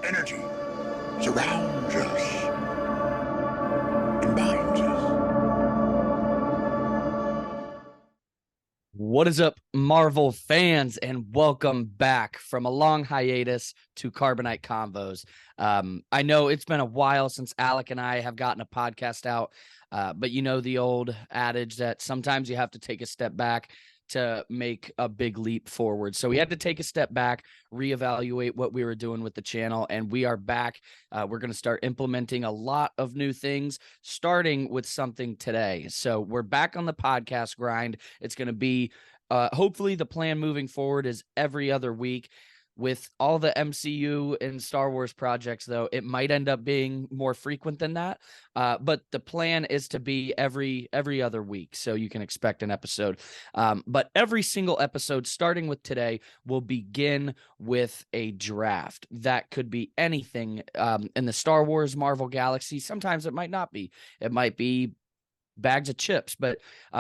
energy surrounds us and binds us. What is up, Marvel fans, and welcome back from a long hiatus to Carbonite Convos. I know it's been a while since Alec and I have gotten a podcast out, but you know the old adage that sometimes you have to take a step back to make a big leap forward. So we had to take a step back, reevaluate what we were doing with the channel, and we are back. We're going to start implementing a lot of new things, starting with something today. So we're back on the podcast grind. It's going to be hopefully the plan moving forward is every other week. With all the MCU and Star Wars projects, though, it might end up being more frequent than that. But the plan is to be every other week, so you can expect an episode. But every single episode, starting with today, will begin with a draft. That could be anything in the Star Wars Marvel galaxy. Sometimes it might not be. It might be bags of chips, but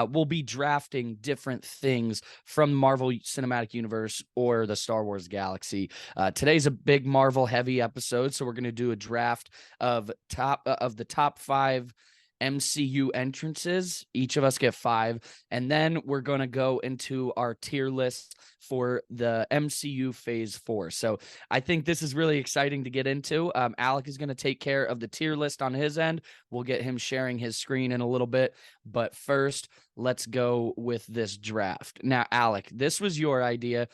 we'll be drafting different things from Marvel Cinematic Universe or the Star Wars galaxy. Today's a big Marvel heavy episode, so we're going to do a draft of the top 5 MCU entrances. Each of us get 5, and then we're going to go into our tier list for the MCU Phase 4. So I think this is really exciting to get into. Alec is going to take care of the tier list on his end. We'll get him sharing his screen in a little bit, but first, let's go with this draft. Now, Alec, this was your idea.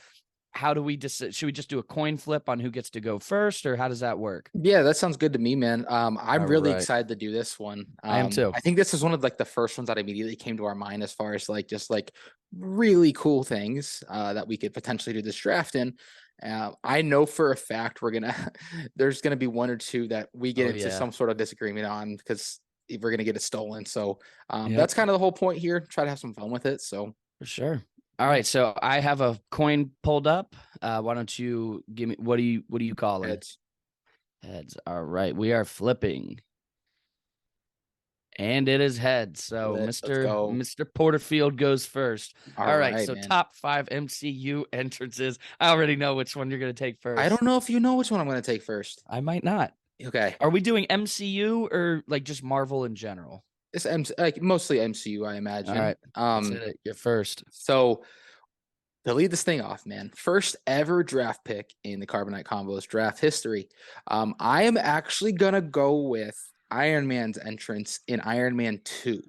How do we decide? Should we just do a coin flip on who gets to go first, or how does that work? Yeah, that sounds good to me, man. I'm All really right. excited to do this one. I am too. I think this is one of like the first ones that immediately came to our mind as far as like just like really cool things that we could potentially do this draft in. I know for a fact there's gonna be one or two that we get into some sort of disagreement on because we're gonna get it stolen. So that's kind of the whole point here. Try to have some fun with it. So For sure. All right, so I have a coin pulled up. Why don't you give me what do you call it? heads. Heads. All right, we are flipping. And it is heads. So Let's Mr. go. Mr. Porterfield goes first. All right, so man. top 5 MCU entrances. I already know which one you're going to take first. I don't know if you know which one I'm gonna take first. I might not. Okay. Are we doing MCU or like just Marvel in general? It's like mostly MCU, I imagine. All right. You're first. So to lead this thing off, man, first ever draft pick in the Carbonite Convos draft history. I am actually gonna go with Iron Man's entrance in Iron Man 2.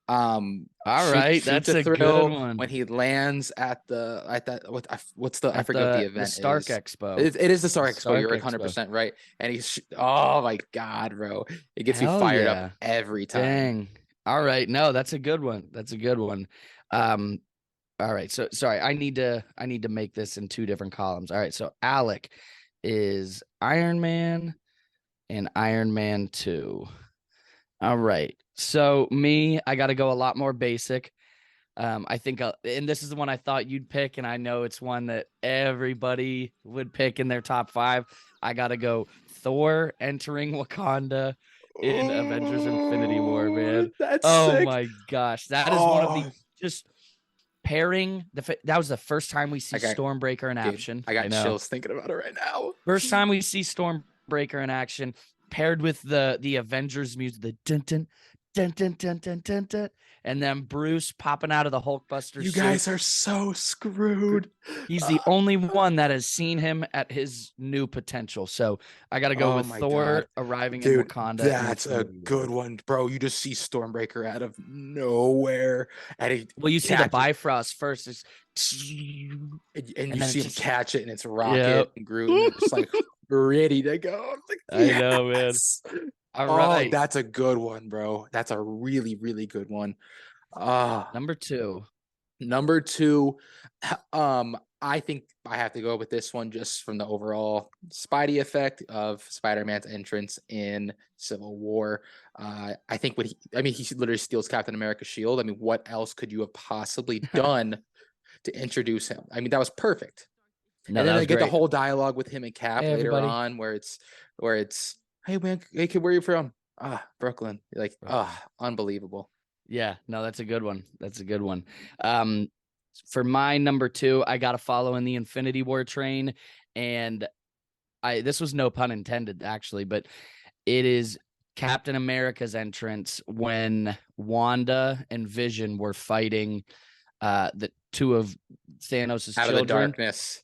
All right, that's a good one. When he lands at what's the I At forget what the event the Stark is. Expo. It is the Stark Expo. Stark You're Expo. 100% right. And he's oh my god, bro, it gets me Hell fired yeah. up every time. Dang. All right, no, that's a good one. That's a good one. All right, so sorry, I need to make this in 2 different columns. All right, so Alec is Iron Man and Iron Man 2. All right. So me, I got to go a lot more basic. I think, and this is the one I thought you'd pick, and I know it's one that everybody would pick in their top 5. I got to go Thor entering Wakanda in Avengers Infinity War, man. That's Oh sick. my gosh. That is one of the just pairing. That was the first time we see Stormbreaker in action. I got chills thinking about it right now. First time we see Stormbreaker in action, paired with the Avengers music, the dun dun dun dun dun dun dun dun, and then Bruce popping out of the Hulkbuster You suit. guys are so screwed. He's the only one that has seen him at his new potential. So I got to go with Thor arriving in Wakanda. That's a good one, bro. You just see Stormbreaker out of nowhere. And you see the Bifrost first. And you see him catch it, and it's Rocket and Groot. And it's like ready to go. Like, I know, man. All right. That's a good one, bro. That's a really, really good one. Number 2. I think I have to go with this one just from the overall Spidey effect of Spider-Man's entrance in Civil War. I think he literally steals Captain America's shield. I mean, what else could you have possibly done to introduce him? I mean, that was perfect. No, and then I get the whole dialogue with him and Cap later on, where it's, hey man, hey kid, where are you from? Brooklyn. Like, unbelievable. Yeah, no, that's a good one. That's a good one. For my number 2, I got to follow in the Infinity War train, and this was no pun intended actually, but it is Captain America's entrance when Wanda and Vision were fighting the two of Thanos' Out of the children. darkness.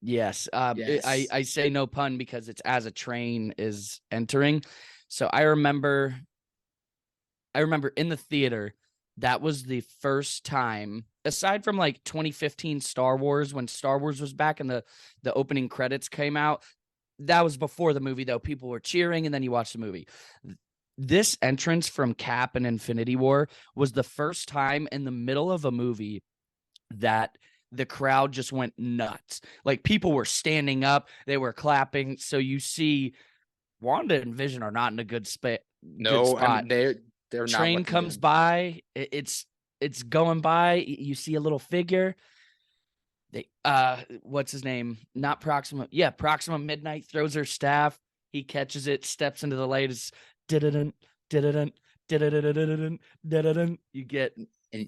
Yes. Yes. I say no pun because it's as a train is entering. So I remember in the theater, that was the first time, aside from like 2015 Star Wars, when Star Wars was back and the opening credits came out. That was before the movie, though. People were cheering, and then you watch the movie. This entrance from Cap and Infinity War was the first time in the middle of a movie that the crowd just went nuts. Like, people were standing up, they were clapping. So you see Wanda and Vision are not in a good spot. No, I mean, they're not. Train comes by, it's going by. You see a little figure. They what's his name? Not Proxima. Yeah, Proxima Midnight throws her staff. He catches it, steps into the light. It's didn't. You get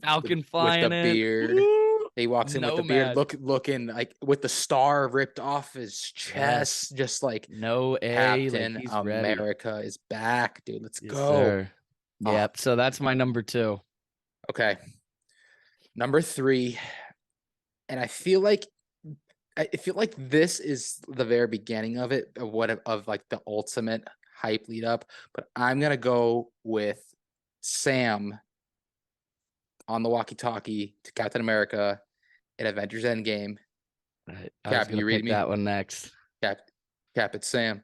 Falcon flying with the in. beard. Woo! He walks in with the beard, looking like with the star ripped off his chest, just like Captain like America is back, dude. Let's yes, go. Sir. Yep. So that's my number 2. Okay. Number 3. And I feel like this is the very beginning of it, of like the ultimate hype lead up. But I'm gonna go with Sam on the walkie-talkie to Captain America in Avengers Endgame. Cap, you read me that one next. Cap, it's Sam.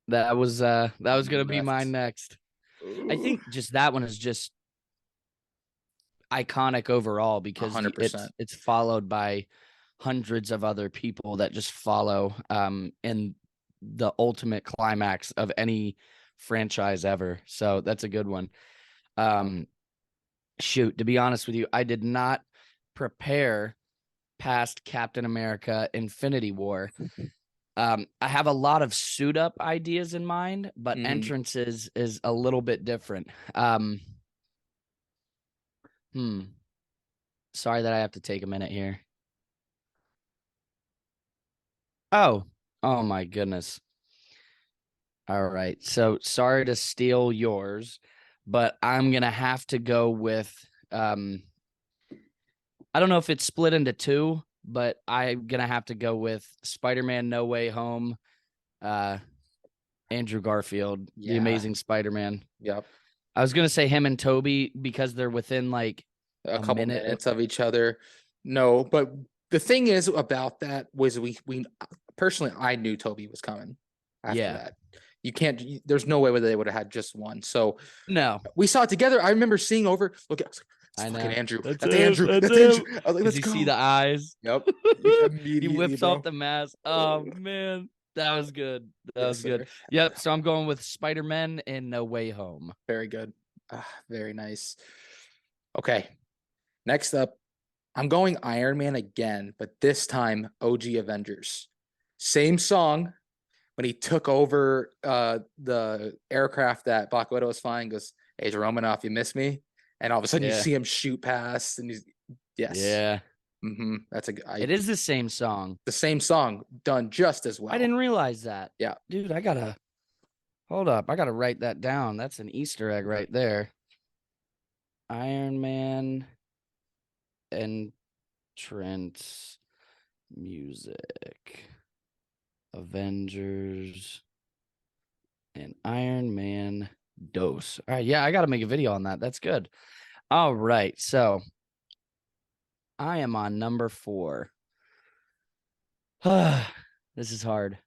That was gonna be mine next. Ooh. I think just that one is just iconic overall because 100%. It's followed by hundreds of other people that just follow in the ultimate climax of any franchise ever. So that's a good one. Shoot, to be honest with you, I did not prepare past Captain America Infinity War. I have a lot of suit up ideas in mind, but entrances is a little bit different. Sorry that I have to take a minute here. Oh my goodness. All right. So sorry to steal yours, but I'm going to have to go with, I don't know if it's split into 2, but I'm going to have to go with Spider-Man No Way Home, Andrew Garfield, The Amazing Spider-Man. Yep. I was going to say him and Toby because they're within like a couple minutes of each other. No, but the thing is about that was we personally, I knew Toby was coming after that. You can't, there's no way whether they would have had just one. So no, we saw it together. I remember seeing over, look at, I was like, fucking Andrew. That's Andrew. That's Andrew. I was like, let's go. You see the eyes? Yep. He whips off the mask. Oh man. That was good. That was good. Yep. So I'm going with Spider-Man and No Way Home. Very good. Very nice. Okay. Next up, I'm going Iron Man again, but this time OG Avengers. Same song. When he took over the aircraft that Black Widow was flying, goes, "Hey, Romanoff, you miss me?" And all of a sudden you see him shoot past, and he's Yeah. That's it is the same song. The same song done just as well. I didn't realize that. Yeah. Dude, hold up. I gotta write that down. That's an Easter egg right there. Iron Man entrance music. Avengers and Iron Man dose. All right, yeah, I gotta make a video on that. That's good. All right, so I am on number 4. This is hard.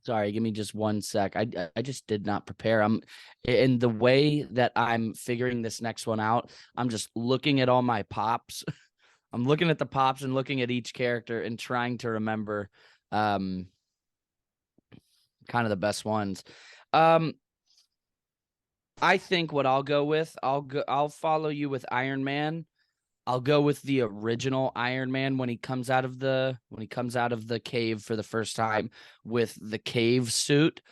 Sorry, give me just 1 sec. I just did not prepare. I'm in the way that I'm figuring this next one out. I'm just looking at all my pops. I'm looking at the pops and looking at each character and trying to remember kind of the best ones. I think what I'll go with, I'll follow you with Iron Man. I'll go with the original Iron Man when he comes out of the cave for the first time with the cave suit,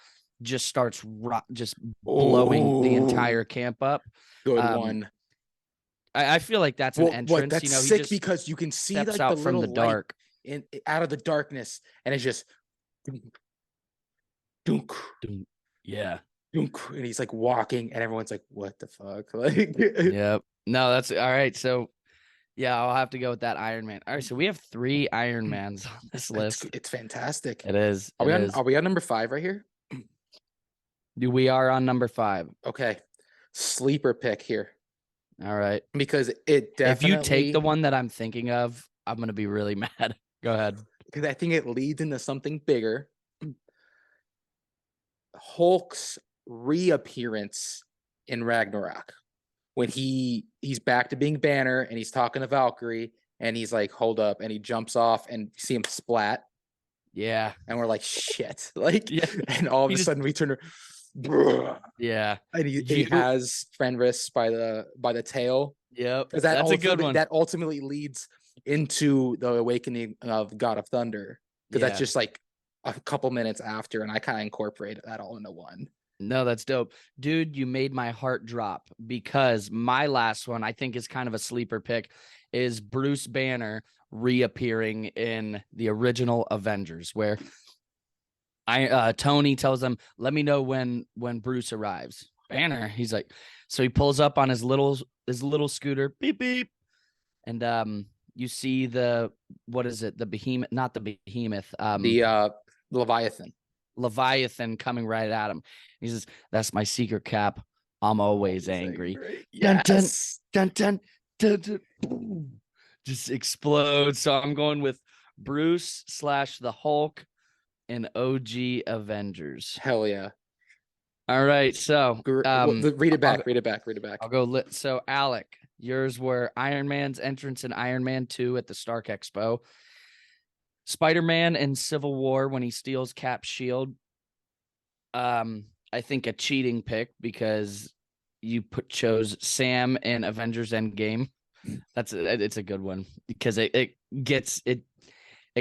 just starts just blowing the entire camp up. Good one. I feel like that's an entrance. That's you know, he sick just because you can see steps like out the from little the light dark. out of the darkness, and it's just dunk, dunk, Dun- Yeah. dunk, and he's like walking, and everyone's like, "What the fuck?" Like, Yep. No, that's all right. So yeah, I'll have to go with that Iron Man. All right, so we have 3 Iron Mans on this list. it's fantastic. It is. Are It we on? is. Are we on number 5 right here? We are on number 5. Okay, sleeper pick here All right. because it definitely. If you take the one that I'm thinking of, I'm gonna be really mad. Go ahead. because I think it leads into something bigger. Hulk's reappearance in Ragnarok when he's back to being Banner and he's talking to Valkyrie and he's like, hold up, and he jumps off and you see him splat Yeah. and we're like, shit, like, Yeah. and all of He a just- sudden we turn, Yeah. and he has Fenris by the tail. Yep. Because that That's a good one. That ultimately leads into the awakening of God of Thunder. Because that's just like a couple minutes after, and I kind of incorporated that all into one. No, that's dope. Dude, you made my heart drop because my last one, I think, is kind of a sleeper pick, is Bruce Banner reappearing in the original Avengers, where Tony tells them, let me know when Bruce arrives. Banner, he's like, so he pulls up on his little scooter, beep beep, and you see what is it? The behemoth, not the behemoth, The Leviathan coming right at him. He says, "That's my secret cap. I'm always angry." Yes. Dun, dun, dun, dun, boom. Just explodes. So I'm going with Bruce / the Hulk and OG Avengers. Hell yeah. All right. So read it back. I'll go. So Alec, yours were Iron Man's entrance in Iron Man 2 at the Stark Expo. Spider-Man in Civil War when he steals Cap's shield. I think a cheating pick because you chose Sam in Avengers Endgame. It's a good one because it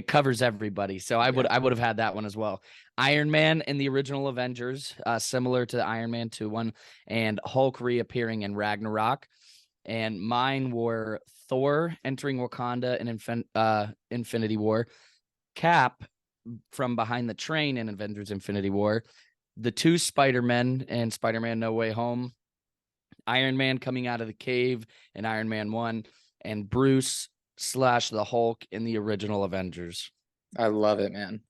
covers everybody. So I would have had that one as well. Iron Man in the original Avengers, similar to the Iron Man 2 one, and Hulk reappearing in Ragnarok. And mine were Thor entering Wakanda in Infinity War, Cap from behind the train in Avengers Infinity War, the 2 Spider-Men and Spider-Man No Way Home, Iron Man coming out of the cave in Iron Man 1, and Bruce / the Hulk in the original Avengers. I love it, man.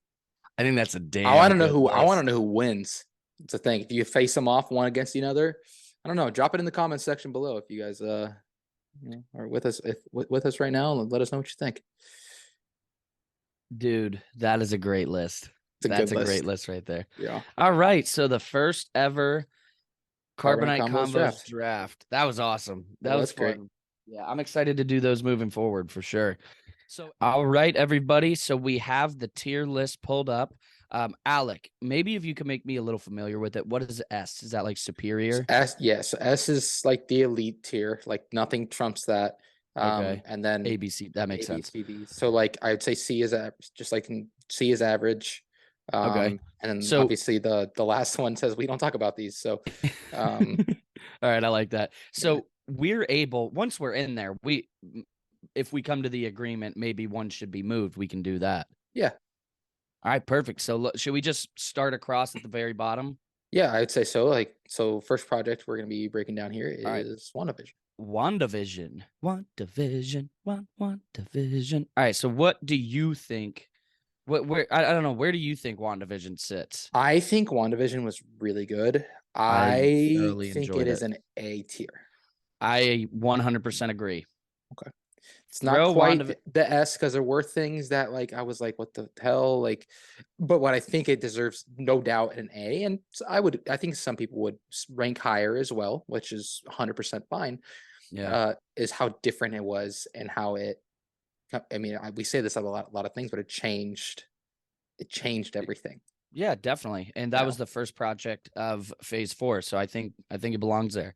I think that's a damn. I want to know who wins. It's a thing. If you face them off one against another, I don't know. Drop it in the comments section below if you guys are with us right now. Let us know what you think. Dude, that is a great list. That's a great list right there. Yeah. All right. So the first ever Carbonite Convos draft. That was awesome. That was great. fun. Yeah, I'm excited to do those moving forward for sure. So, all right, everybody. So we have the tier list pulled up. Alec, maybe if you could make me a little familiar with it. What is S? Is that like superior? S, yes. S is like the elite tier. Like nothing trumps that. Okay. And then ABC. That makes sense. ABCD. So like I would say C is just like C is average. Okay. And then So- obviously the last one says we don't talk about these. So All right, I like that. So we're able, once we're in there, if we come to the agreement, maybe one should be moved. We can do that. Yeah. All right, perfect. So should we just start across at the very bottom? Yeah, I would say so. Like, so first project we're going to be breaking down here is right. WandaVision. WandaVision. All right, so what do you think? Where I don't know. Where do you think WandaVision sits? I think WandaVision was really good. I thoroughly think enjoyed it is it. an A tier. I 100% agree. It's not Throw quite the S because there were things that like I was like, what the hell? Like, but what I think it deserves, no doubt, an A. And so I think some people would rank higher as well, which is 100% fine. Yeah. Is how different it was and how it. I mean, we say this about a lot of things, but it changed everything. Yeah, definitely. And that was the first project of Phase 4, so I think it belongs there.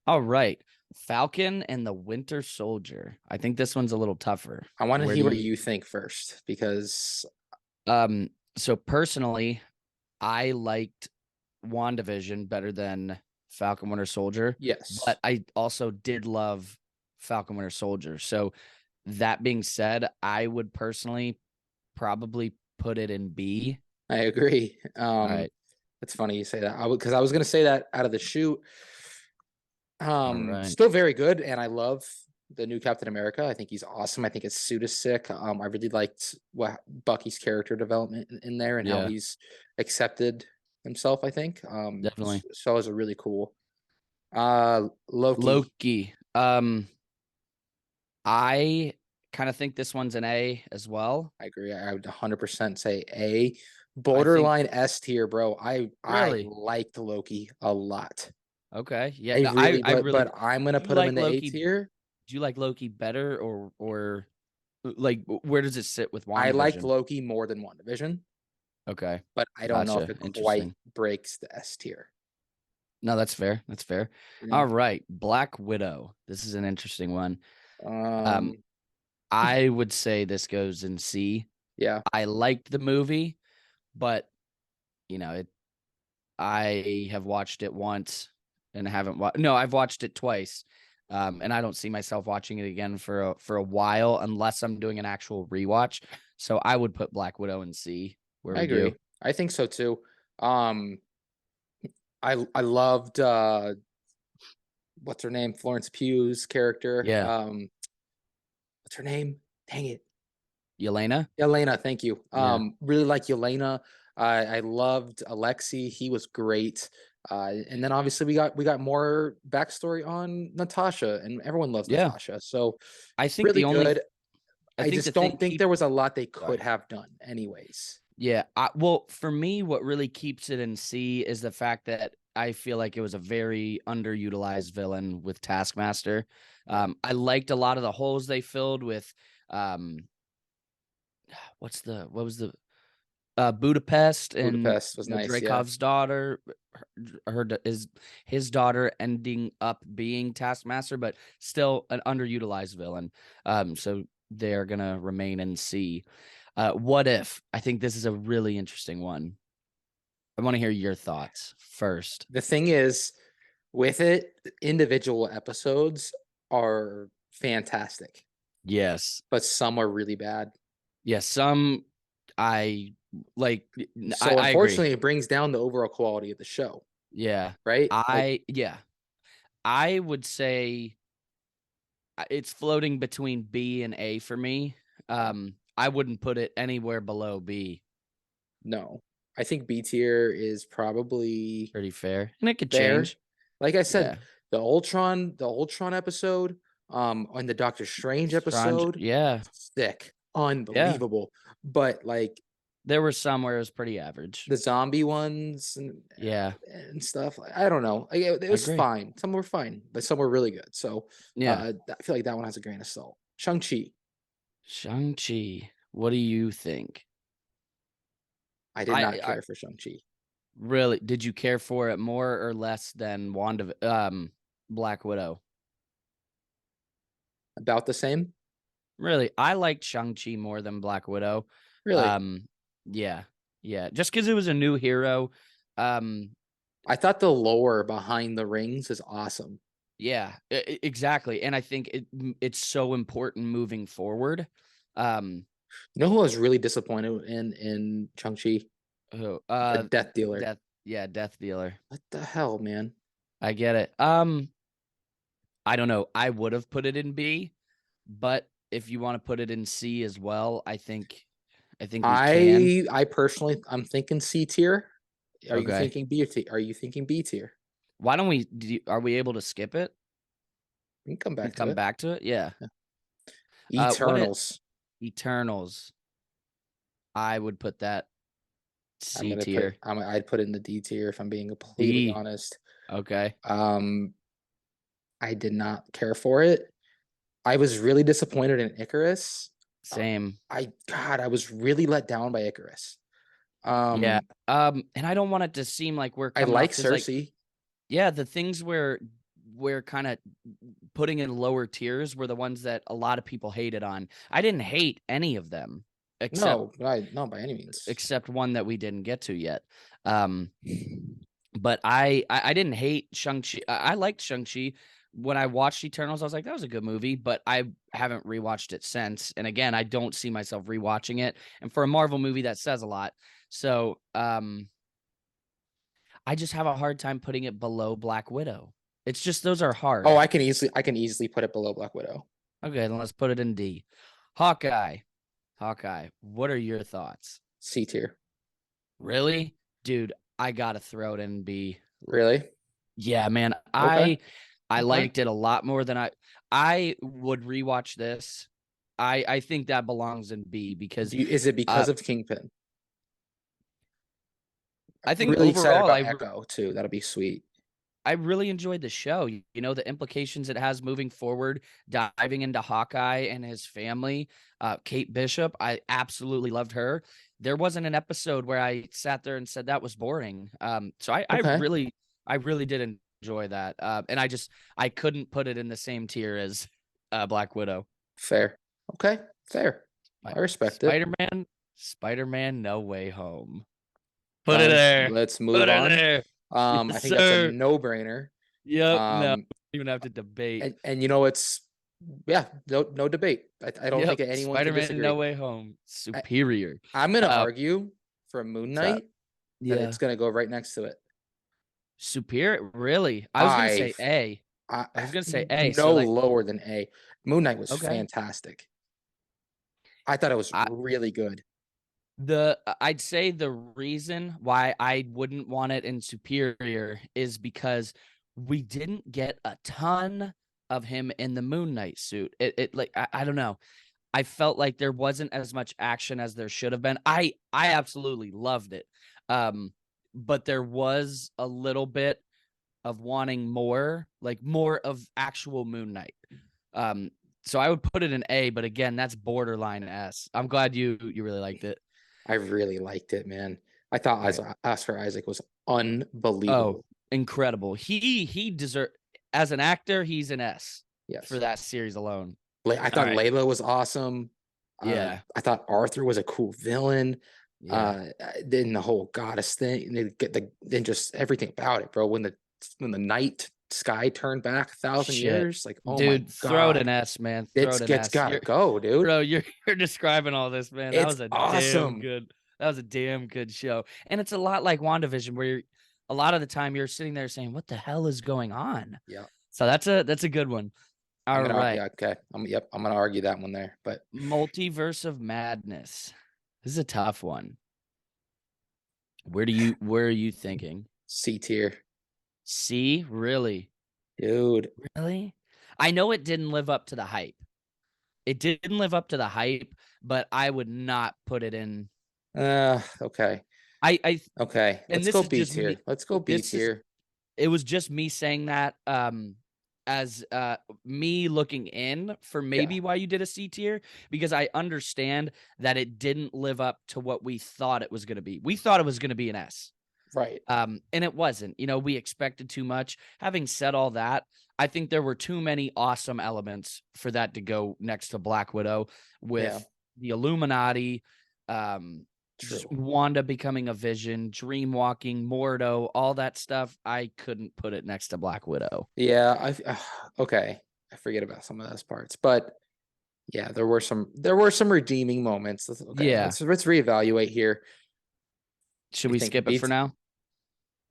All right. Falcon and the Winter Soldier. I think this one's a little tougher. I want to hear what you think first, because so personally, I liked WandaVision better than Falcon Winter Soldier. Yes. But I also did love Falcon Winter Soldier. So that being said, I would personally probably put it in B. I agree. All right. It's funny you say that. Because I was gonna say that out of the shoot. All right. Still very good, and I love the new Captain America. I think he's awesome. I think his suit is sick. I really liked what Bucky's character development in there and how Yeah. he's accepted himself. I think. Definitely. So is a really cool. Loki. Loki. I kind of think this one's an A as well. I agree. I would 100% say A. Borderline S tier, bro. I Really? liked Loki a lot. Okay. Yeah. I No, really, I but really. I'm gonna Do you put him like in the A Loki? tier. Do you like Loki better or like where does it sit with I liked WandaVision? Loki more than WandaVision, Okay. but I don't know if Gotcha. it quite Interesting. breaks the S tier. No, that's fair. That's fair. You All think? right. Black Widow. This is an interesting one. Um, I would say this goes in C. yeah, I liked the movie, but you know, I have watched it once and haven't watched. No, I've watched it twice, and I don't see myself watching it again for a while unless I'm doing an actual rewatch. So I would put Black Widow in C. Where I would agree. you? I think so too. I loved what's her name? Florence Pugh's character. Yeah, What's her name? Dang it. Yelena. Yelena, thank you. Yeah, Really like Yelena. I loved Alexei. He was great. And then obviously we got more backstory on Natasha, and everyone loves yeah. Natasha. So I think really the only. good. I I think the just thing don't think there was a lot they could Sorry. have done, anyways. Yeah. Well, for me, what really keeps it in C is the fact that I feel like it was a very underutilized villain with Taskmaster. I liked a lot of the holes they filled with. Um, what was the Budapest and Budapest was nice. Yeah, Dreykov's daughter, his daughter ending up being Taskmaster, but still an underutilized villain. So they're gonna remain in C. What if? I think this is a really interesting one. I want to hear your thoughts first. the thing is, with it, individual episodes are fantastic, Yes. but some are really bad. Yes. Some I like. So I agree. unfortunately, it brings down the overall quality of the show, Yeah. right? Yeah. I would say it's floating between B and A for me. I wouldn't put it anywhere below B. No, I think B tier is probably Pretty fair. And it could fair. change. Like I said, Yeah. the Ultron episode, and the Doctor Strange episode, Yeah. sick, unbelievable. But like There were some where it was pretty average. the zombie ones Yeah. and stuff, I don't know. It was agree. fine. Some were fine, but some were really good. So Yeah. I feel like that one has a grain of salt. Shang-Chi, Shang-Chi. What do you think? I did not care for Shang-Chi. Really, did you care for it more or less than Black Widow? About the same, Really, I liked Shang-Chi more than Black Widow. really. Yeah. Yeah, just because it was a new hero. I thought the lore behind the rings is awesome. Yeah, exactly. And I think it's so important moving forward. You know who I was really disappointed in Shang-Chi? The Death Dealer. Death Dealer. What the hell, man? I get it. I don't know. I would have put it in B, but if you want to put it in C as well, I think we can. I personally, I'm thinking C tier. Are you Okay. thinking B tier? Are you thinking B tier? Why don't we? Are we able to skip it? We can come back And to come it. back to it. Yeah. Eternals. Eternals. I would put that C tier. I'd put it in the D tier if I'm being completely D. honest. Okay. I did not care for it. I was really disappointed in Icarus. Same. I was really let down by Icarus. Yeah. And I don't want it to seem like we're I coming like off as, like, Cersei. yeah, the things where we're kind of putting in lower tiers were the ones that a lot of people hated on. I didn't hate any of them except No, by any means. except one that we didn't get to yet. But I didn't hate Shang-Chi. I liked Shang-Chi. when I watched Eternals, I was like, that was a good movie, but I haven't rewatched it since. And again, I don't see myself rewatching it. And for a Marvel movie, that says a lot. So I just have a hard time putting it below Black Widow. It's just those are hard. Oh, I can easily put it below Black Widow. Okay, then let's put it in D. Hawkeye. What are your thoughts? C tier. Really? Dude, I gotta throw it in B. Really? Yeah, man. Okay. I Okay. liked it a lot more than I would rewatch this. I think that belongs in B because Is it because of Kingpin? I think Really excited overall about Echo too. That'll be sweet. I really enjoyed the show. You know, the implications it has moving forward, diving into Hawkeye and his family. Kate Bishop, I absolutely loved her. There wasn't an episode where I sat there and said that was boring. So I Okay. really did enjoy that. And I couldn't put it in the same tier as Black Widow. Fair. Okay. Fair. I respect it. Spider-Man No Way Home. Put Fine. it there. Let's move Put on. it there. I Yes, think that's sir. a no-brainer. Yep. No, Um, even have to debate. and you know it's no debate. I don't think anyone can Spider-Man disagree. No Way Home superior. I'm gonna argue for Moon Knight that Yeah. it's gonna go right next to it. Superior, really? I was gonna say A. I was gonna say A. No So like, lower than A. Moon Knight was Okay. fantastic. I thought it was really good. I'd say the reason why I wouldn't want it in superior is because we didn't get a ton of him in the Moon Knight suit. It like I don't know. I felt like there wasn't as much action as there should have been. I absolutely loved it. But there was a little bit of wanting more, like more of actual Moon Knight. So I would put it in A, but again, that's borderline S. I'm glad you really liked it. I really liked it, man. I thought Oscar Isaac was unbelievable. Oh, incredible. He deserved, as an actor, he's an S. Yes. For that series alone. I thought Layla was awesome. Yeah. I thought Arthur was a cool villain. Yeah. Then the whole goddess thing, then just everything about it, bro. When the night sky turned back 1,000 years, like, oh dude, my God. throw it an S, man. It's gotta go, dude. Bro, you're describing all this, man. That was awesome. That was a damn good show. And it's a lot like WandaVision, where a lot of the time you're sitting there saying, what the hell is going on? Yeah. So that's a good one. All right. Okay. I'm gonna argue that one there, but Multiverse of Madness. This is a tough one. Where are you thinking? C tier. C, really? Dude. Really? I know it didn't live up to the hype. But I would not put it in. Okay. Okay. Let's go B tier. Let's go B tier. It was just me saying that as me looking in for maybe why you did a C tier, because I understand that it didn't live up to what we thought it was going to be. We thought it was going to be an S. Right. And it wasn't. You know, we expected too much. Having said all that, I think there were too many awesome elements for that to go next to Black Widow, with the Illuminati, just Wanda becoming a Vision, dream walking, Mordo, all that stuff. I couldn't put it next to Black Widow. Yeah, okay. I forget about some of those parts, but yeah, there were some redeeming moments. Okay, Yeah. let's reevaluate here. Should we skip it for now?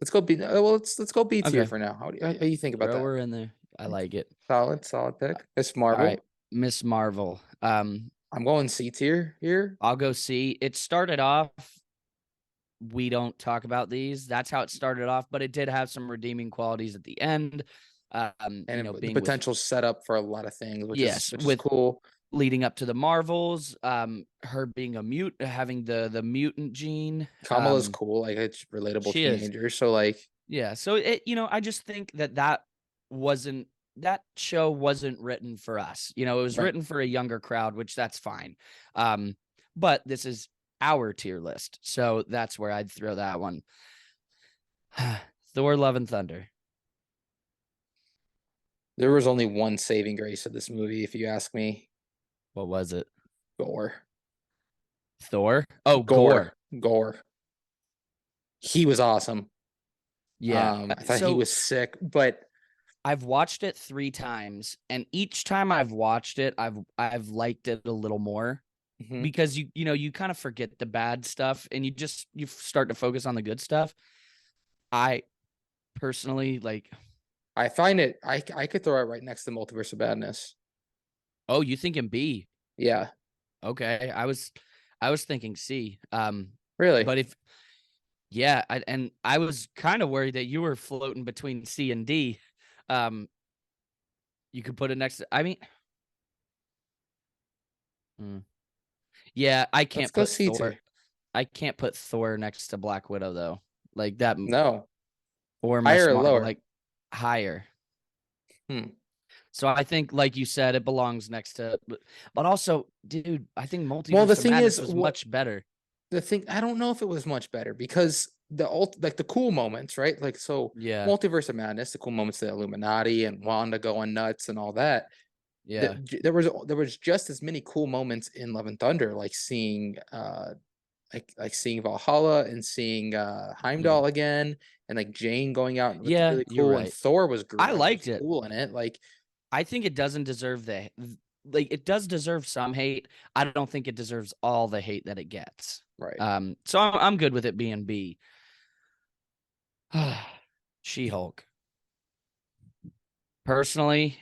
Let's go B. Well, let's go B tier for now. How do you think about that? We're in there. I like it. Solid pick. Miss Marvel. All right, Miss Marvel. I'm going C tier here. I'll go C. It started off, we don't talk about these. That's how it started off, but it did have some redeeming qualities at the end. And the potential setup for a lot of things, which is cool. Leading up to the Marvels, her being a having the mutant gene. Kamala's cool, like it's relatable teenager. So like, yeah. So it, I just think that show wasn't written for us. It was written for a younger crowd, which that's fine. But this is our tier list, so that's where I'd throw that one. Thor: Love and Thunder. There was only one saving grace of this movie, if you ask me. What was it? Gore. Thor? Oh, Gore. He was awesome. Yeah. I thought he was sick, but I've watched it 3 times, and each time I've watched it, I've liked it a little more Mhm. because you kind of forget the bad stuff and you start to focus on the good stuff. I personally like. I find it. I could throw it right next to Multiverse of Madness. Oh, you thinking B? Yeah, Okay, I was thinking C. really. But if yeah, and I was kind of worried that you were floating between C and D. Um, you could put it next to. I mean, hmm. Yeah, I Let's can't go put C Thor. tier. I can't put Thor next to Black Widow though. Like that, No, or higher Miss or Marvel, lower? like higher. Hmm. So I think, like you said, it belongs next to. But also, dude, I think Well, the Multiverse of thing Madness is, was what much better. the thing I don't know if it was much better because like the cool moments, right? Like so, Yeah, Multiverse of Madness, the cool moments, the Illuminati and Wanda going nuts and all that. yeah, There was just as many cool moments in Love and Thunder, like seeing like seeing Valhalla and seeing mm. Heimdall again, and like Jane going out and looked Yeah. really You're cool, and right. Thor was I was liked it. cool in it. Like, I think it doesn't deserve like it does deserve some hate. I don't think it deserves all the hate that it gets. right. So I'm good with it being B. She-Hulk. Personally,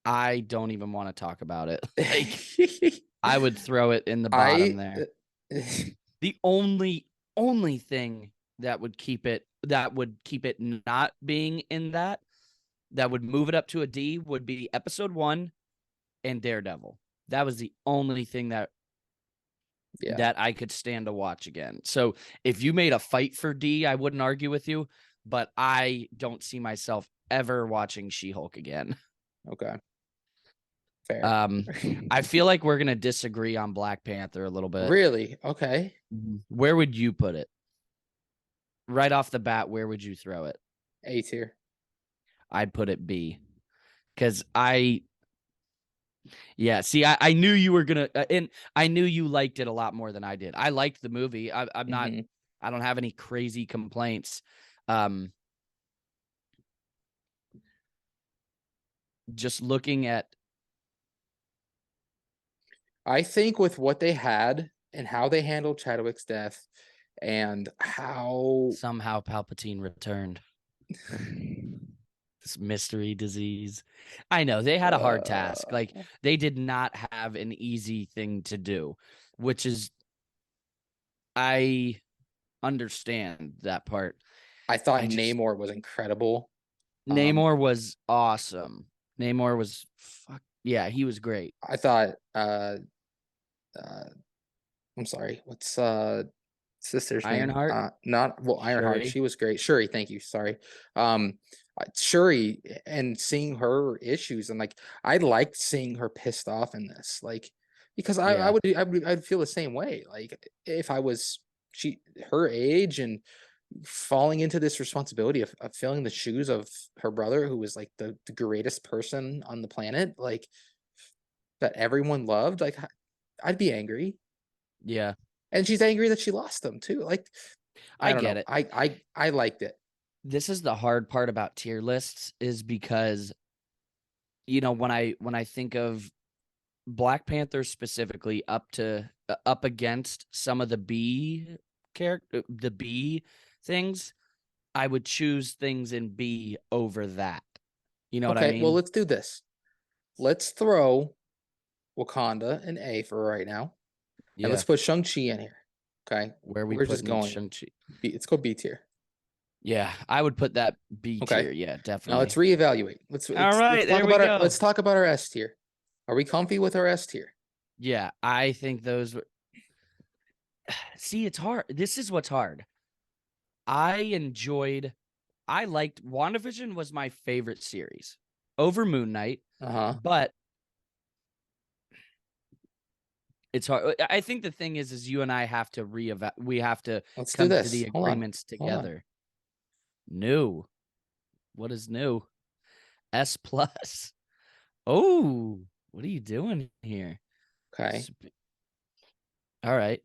I don't even want to talk about it. Like I would throw it in the bottom I there. The only thing that would keep it not being in that would move it up to a D would be episode 1 and Daredevil. That was the only thing that yeah. that I could stand to watch again. So if you made a fight for D, I wouldn't argue with you, but I don't see myself ever watching She-Hulk again. Okay. Fair. Um, I feel like we're gonna disagree on Black Panther a little bit. Really? Okay. Where would you put it? Right off the bat, where would you throw it? A tier. I'd put it B. Because yeah, see, I knew you were gonna, and I knew you liked it a lot more than I did. I liked the movie. I'm not, Hmm. I don't have any crazy complaints. Um, just looking at I think with what they had and how they handled Chadwick's death and how somehow Palpatine returned. This mystery disease. I know they had a hard task. Like uh, they did not have an easy thing to do, which is I understand that part. I thought I just Namor was incredible. Namor was awesome. Namor was yeah, he was great. I thought uh I'm sorry, what's sister's name? Ironheart, Not well, Ironheart. Shuri. She was great. Shuri, thank you. Sorry. Shuri and seeing her issues and like I liked seeing her pissed off in this, like because Yeah. I'd feel the same way. Like if I was her age and falling into this responsibility of filling the shoes of her brother, who was like the greatest person on the planet, like that everyone loved, like I'd be angry. Yeah. And she's angry that she lost them too. Like, I I don't get know. it. I liked it. This is the hard part about tier lists is because when I think of Black Panther specifically up against some of the B things, I would choose things in B over that. You know what I Okay, well, mean? let's do this. Let's throw Wakanda in A for right now, and let's Yeah. put Shang-Chi in here. Okay, Where we we're just putting going Shang-Chi? B. Let's go B tier. Yeah, I would put that B Okay, tier. Yeah, now let's definitely. reevaluate. Let's All let's let's right, talk there we about go. let's talk about our S tier. Are we comfy with our S tier? Yeah, I think those were. See, it's hard. This is what's hard. I liked WandaVision was my favorite series over Moon Knight, Uh-huh. but it's hard. I think the thing is you and I have to we have to Let's do come to this. the Hold on. agreements Hold on. together. New. What is new? S plus. Oh, what are you doing here? Okay. All right.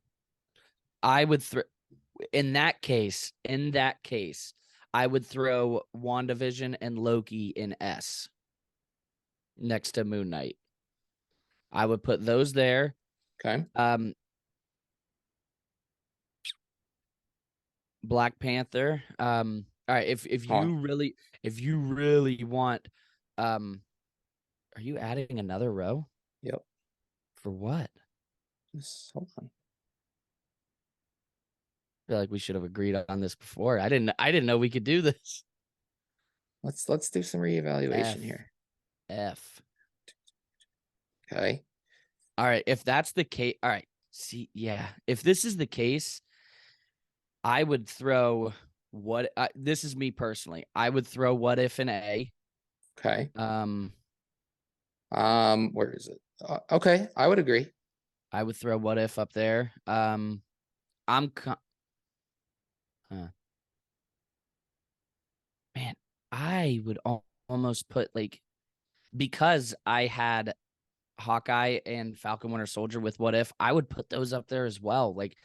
I would in that case, I would throw WandaVision and Loki in S next to Moon Knight. I would put those there. Okay. Black Panther. All right, if Hold you really want, are you adding another row? Yep. For what? Just hold on. I feel like we should have agreed on this before. I didn't know we could do this. Let's do some reevaluation F. here. F. Okay. All right, if that's the case, all right. See, yeah, if this is the case, I would throw this is me personally. I would throw What If in A. Okay. Where is it? Okay, I would agree. I would throw What If up there. Man, I would almost put like, because I had Hawkeye and Falcon Winter Soldier with What If, I would put those up there as well. Like,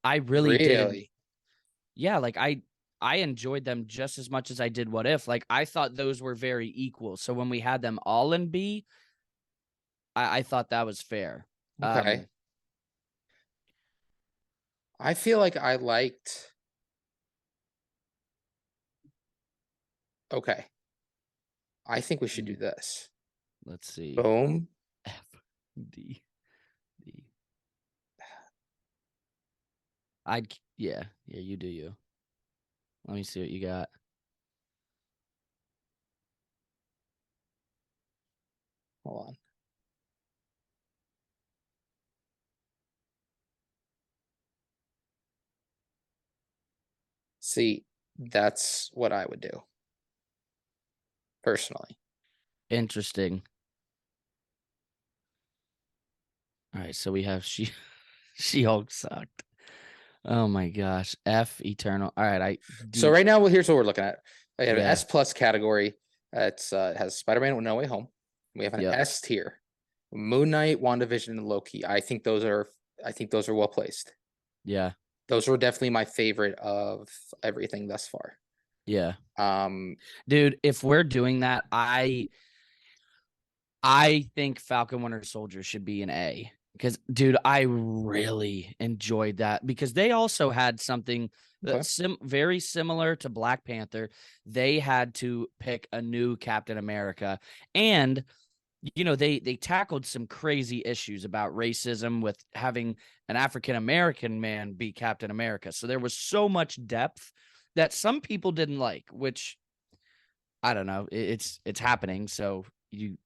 I really did. Really? Yeah, like I enjoyed them just as much as I did What If. Like, I thought those were very equal. So when we had them all in B, I thought that was fair. Okay. I feel like I liked. Okay. I think we should do this. Let's see. Boom. F D D. Yeah, you do you. Let me see what you got. Hold on. See, that's what I would do. Personally. Interesting. All right, so we have She-Hulk sucked. Oh my gosh. F Eternal. All right, So right now, well, here's what we're looking at. I have an Yeah. S plus category. It has Spider-Man No Way Home. We have an Yep. S tier. Moon Knight, WandaVision, and Loki. I think those are well placed. Yeah. Those were definitely my favorite of everything thus far. Yeah. Um, Dude, if we're doing that, I think Falcon Winter Soldier should be an A. Because, dude, I really enjoyed that, because they also had something that's very similar to Black Panther. They had to pick a new Captain America, and they tackled some crazy issues about racism with having an African American man be Captain America. So there was so much depth that some people didn't like, which I don't know. It's happening, so you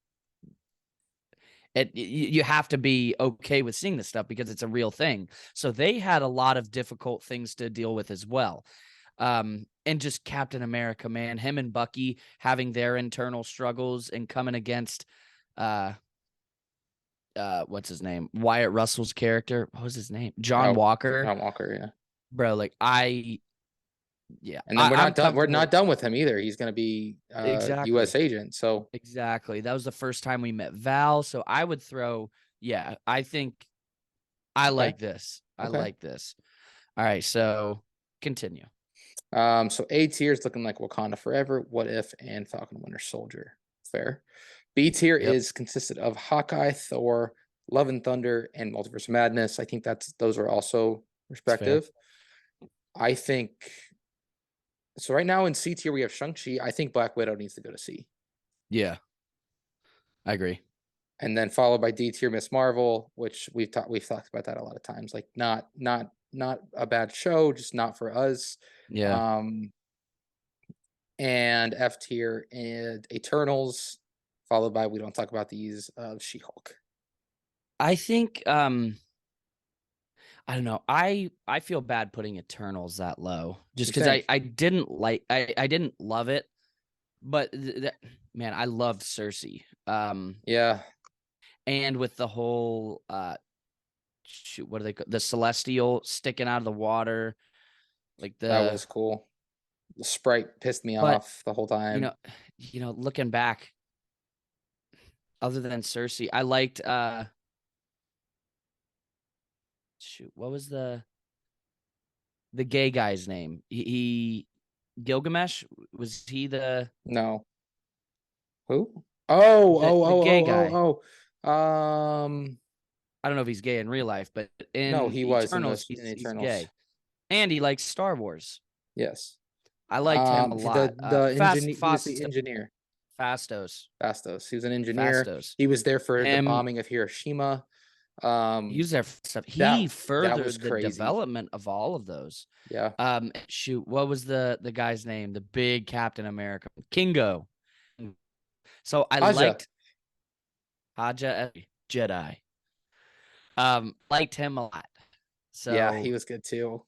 have to be okay with seeing this stuff because it's a real thing. So they had a lot of difficult things to deal with as well. And just Captain America, man, him and Bucky having their internal struggles and coming against what's his name? Wyatt Russell's character. What was his name? John Walker. John Walker, yeah. Bro, like yeah. And then we're not done. We're comfortable. not done with him either. He's going to be Exactly. U.S. agent. So exactly. That was the first time we met Val. So I would throw, yeah, I think I like this. I like this. All right. So continue. So A tier is looking like Wakanda Forever, What If, and Falcon Winter Soldier. Fair. B tier is consisted of Hawkeye, Thor, Love and Thunder, and Multiverse Madness. I think those are also respective. I think so. Right now in C tier we have Shang-Chi. I think Black Widow needs to go to C. Yeah, I agree. And then followed by D tier Miss Marvel, which we've talked about that a lot of times. Like not a bad show, just not for us. Yeah. And F tier and Eternals, followed by, we don't talk about these, She-Hulk. I think I don't know. I feel bad putting Eternals that low just because I didn't love it, but man, I loved Cersei. Yeah. And with the whole what do they call the Celestial sticking out of the water, like that was cool. The Sprite pissed me off the whole time. Looking back, other than Cersei, I liked what was the gay guy's name? He Gilgamesh, was he the No. Who? Oh, the gay guy? I don't know if he's gay in real life, but No, in he was in Eternals, in he's Eternals. gay. And he likes Star Wars. Yes. I liked him a lot. He was the engineer. Fastos. He was an engineer. Fastos. He was there for the Him, bombing of Hiroshima. he was there for stuff. He that furthered was the crazy. development of all of those. Yeah. Shoot, what was the guy's name? The big Captain America, Kingo. So I Haja. liked Haja Jedi. Liked him a lot. So yeah, he was good too.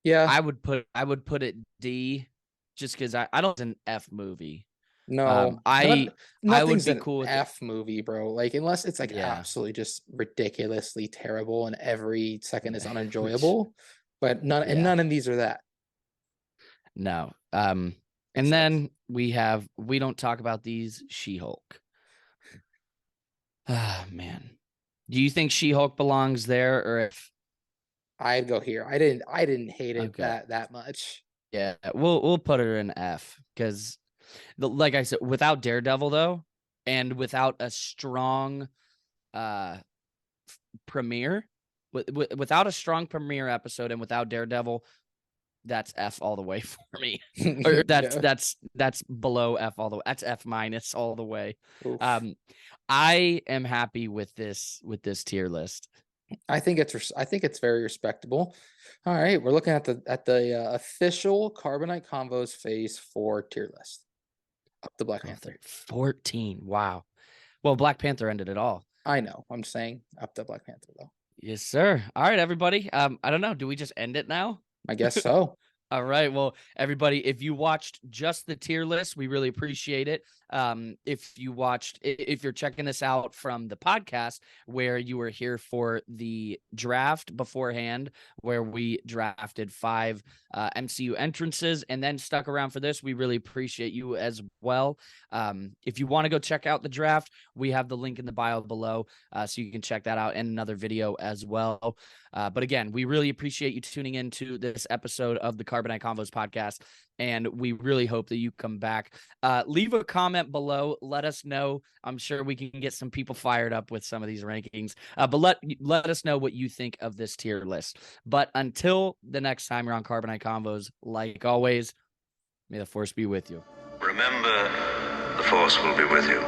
Yeah, I would put it D, just because I don't. It's an F movie. no, I would be an cool with F movie, bro. Like unless it's like Yeah. absolutely just ridiculously terrible and every second is unenjoyable. But none of these are that. No. And then we don't talk about these, She-Hulk. Ah, man. Do you think She-Hulk belongs there, or if I'd go here. I didn't hate it Okay. that much. Yeah, we'll put her in F, because like I said, without Daredevil though, and without a strong premiere, without a strong premiere episode, and without Daredevil, that's F all the way for me. Or that's below F all the way. That's F minus all the way. Oof. I am happy with this tier list. I think it's very respectable. All right, we're looking at the official Carbonite Convos Phase 4 tier list. Up to Black Panther. 14. Wow. Well, Black Panther ended it all. I know. I'm saying up to Black Panther though. Yes, sir. All right, everybody. I don't know. Do we just end it now? I guess so. All right. Well, everybody, if you watched just the tier list, we really appreciate it. If you're checking this out from the podcast, where you were here for the draft beforehand, where we drafted 5 MCU entrances and then stuck around for this, we really appreciate you as well. If you want to go check out the draft, we have the link in the bio below, so you can check that out and another video as well. But again, we really appreciate you tuning into this episode of the Carbonite Convos podcast, and we really hope that you come back. Leave a comment below. Let us know. I'm sure we can get some people fired up with some of these rankings. But let us know what you think of this tier list. But until the next time you're on Carbonite Convos, like always, may the Force be with you. Remember, the Force will be with you.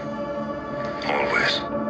Always.